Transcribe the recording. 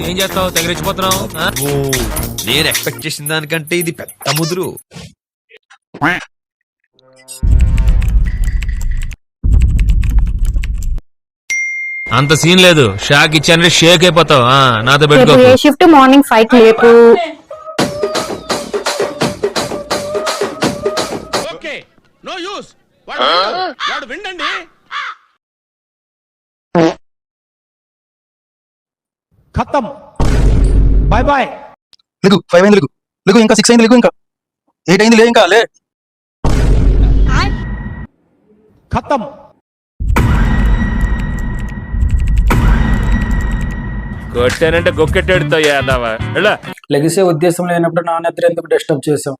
ఏం చేస్తావు? తెగరిచ్చిపోతున్నావు. నేను ఎక్స్పెక్ట్ చేసిన దానికంటే ఇది పెద్ద ముదురు. అంత సీన్ లేదు. షాక్ ఇచ్చానంటే షేక్ అయిపోతావు. నాతో పెట్టుకో. షిఫ్ట్ మార్నింగ్ 5 కి లేపు. No use. వాడు విండండి. ఖతం. Bye bye. లిగు 5 అయింది. లిగు ఇంకా 6 అయింది. లిగు ఇంకా 8 అయింది. లే ఇంకా లే. ఖతం. కొట్టానంటే గొక్కెట్టాడుతావు యాదవ. లెగిసే ఉద్దేశం లేనప్పుడు నా నిద్ర ఎందుకు డిస్టర్బ్ చేసావు?